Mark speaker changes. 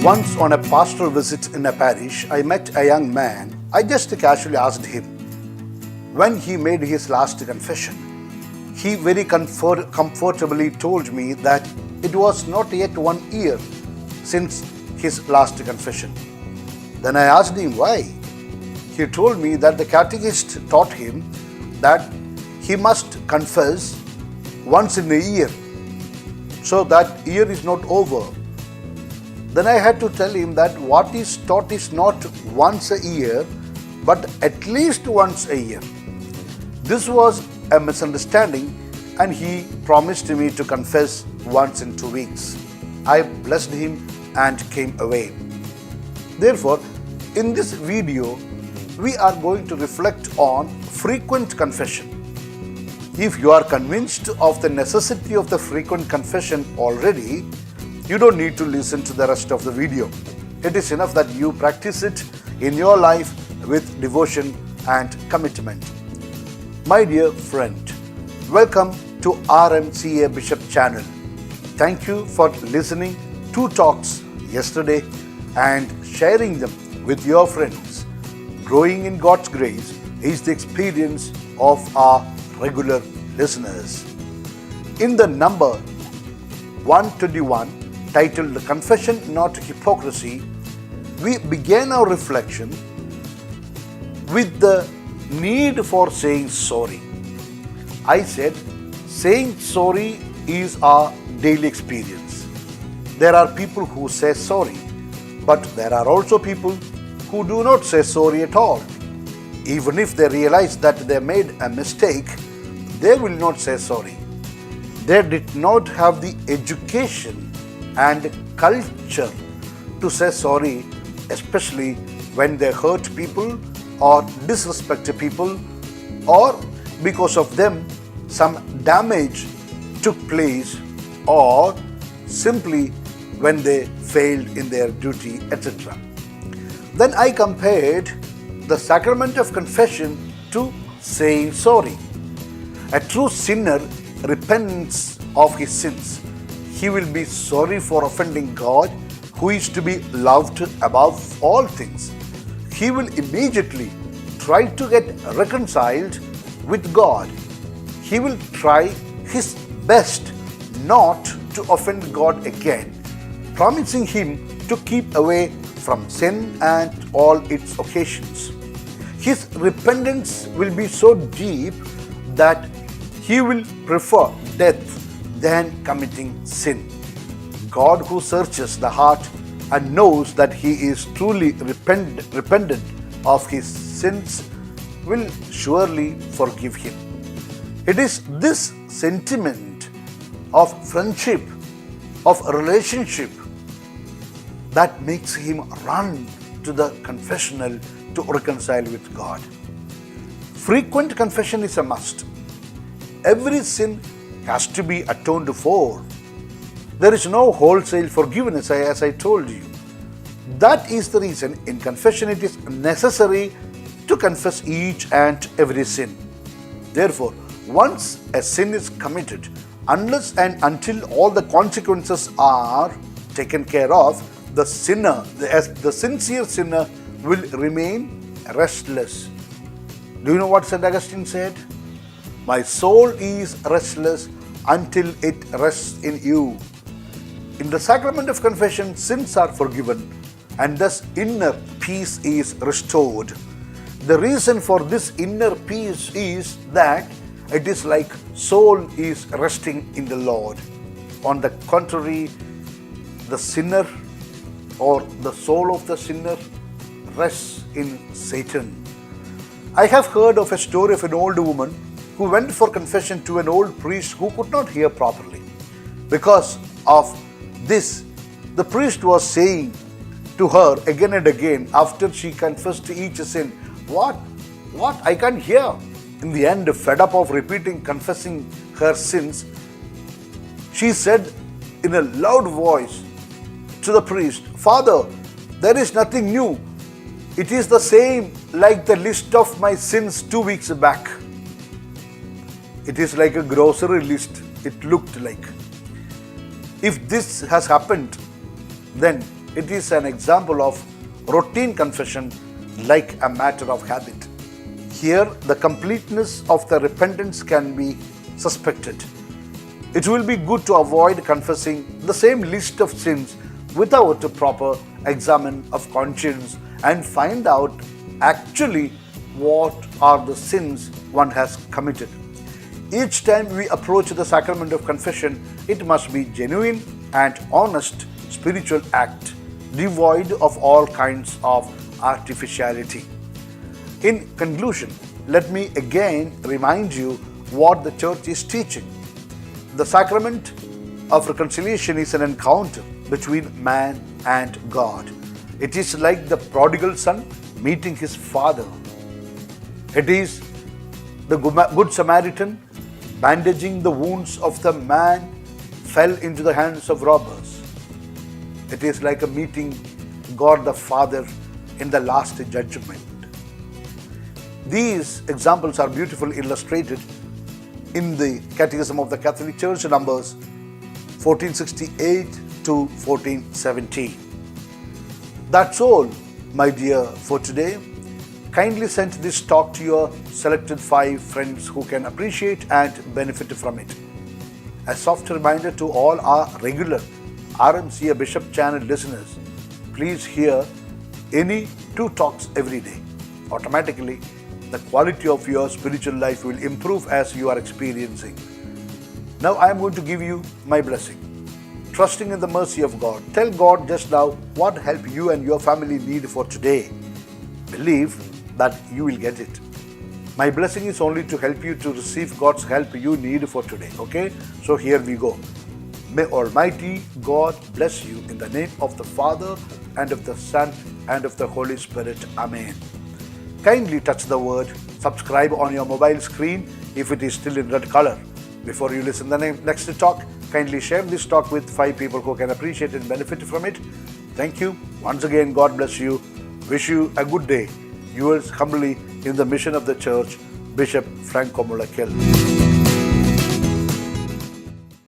Speaker 1: Once on a pastoral visit in a parish, I met a young man. I just casually asked him when he made his last confession. He very comfortably told me that it was not yet 1 year since his last confession. Then I asked him why. He told me that the catechist taught him that he must confess once in a year, so that year is not over. Then I had to tell him that what is taught is not once a year, but at least once a year. This was a misunderstanding, and he promised me to confess once in 2 weeks. I blessed him and came away. Therefore, in this video, we are going to reflect on frequent confession. If you are convinced of the necessity of the frequent confession already, you don't need to listen to the rest of the video. It is enough that you practice it in your life with devotion and commitment. My dear friend, welcome to RMCA Bishop channel. Thank you for listening to talks yesterday and sharing them with your friends. Growing in God's grace is the experience of our regular listeners. In the number 121, titled Confession Not Hypocrisy, we began our reflection with the need for saying sorry. I said, saying sorry is our daily experience. There are people who say sorry, but there are also people who do not say sorry at all. Even if they realize that they made a mistake, they will not say sorry. They did not have the education and culture to say sorry, especially when they hurt people or disrespect people, or because of them some damage took place, or simply when they failed in their duty, etc. Then I compared the sacrament of confession to saying sorry. A true sinner repents of his sins. He will be sorry for offending God, who is to be loved above all things. He will immediately try to get reconciled with God. He will try his best not to offend God again, promising him to keep away from sin and all its occasions. His repentance will be so deep that he will prefer death than committing sin. God, who searches the heart and knows that he is truly repentant of his sins, will surely forgive him. It is this sentiment of friendship, of relationship, that makes him run to the confessional to reconcile with God. Frequent confession is a must. Every sin has to be atoned for. There is no wholesale forgiveness, as I told you. That is the reason in confession it is necessary to confess each and every sin. Therefore, once a sin is committed, unless and until all the consequences are taken care of, the sinner, the sincere sinner, will remain restless. Do you know what St. Augustine said? My soul is restless until it rests in you. In the sacrament of confession, sins are forgiven, and thus inner peace is restored. The reason for this inner peace is that it is like soul is resting in the Lord. On the contrary, the sinner or the soul of the sinner rests in Satan. I have heard of a story of an old woman who went for confession to an old priest who could not hear properly. Because of this, the priest was saying to her again and again, after she confessed each sin, What? I can't hear. In the end, fed up of confessing her sins, she said in a loud voice to the priest, Father, there is nothing new. It is the same like the list of my sins 2 weeks back. It is like a grocery list, it looked like. If this has happened, then It is an example of routine confession like a matter of habit. Here, the completeness of the repentance can be suspected. It will be good to avoid confessing the same list of sins without a proper examen of conscience and find out actually what are the sins one has committed. Each time we approach the sacrament of confession, it must be genuine and honest spiritual act, devoid of all kinds of artificiality. In conclusion, let me again remind you what the church is teaching. The sacrament of reconciliation is an encounter between man and God. It is like the prodigal son meeting his father. It is the good Samaritan bandaging the wounds of the man fell into the hands of robbers. It is like a meeting God the Father in the last judgment. These examples are beautifully illustrated in the Catechism of the Catholic Church, numbers 1468 to 1417. That's all, my dear, for today. Kindly send this talk to your selected 5 friends who can appreciate and benefit from it. A soft reminder to all our regular RMCA Bishop channel listeners, please hear any 2 talks every day. Automatically, the quality of your spiritual life will improve as you are experiencing. Now I am going to give you my blessing. Trusting in the mercy of God, tell God just now what help you and your family need for today. Believe that you will get it. My blessing is only to help you to receive God's help you need for today. Okay? So here we go. May Almighty God bless you in the name of the Father and of the Son and of the Holy Spirit. Amen. Kindly touch the word subscribe on your mobile screen if it is still in red color. Before you listen to the next talk, kindly share this talk with 5 people who can appreciate and benefit from it. Thank you. Once again, God bless you. Wish you a good day. Yours humbly in the mission of the church, Bishop Franco Mullaikil.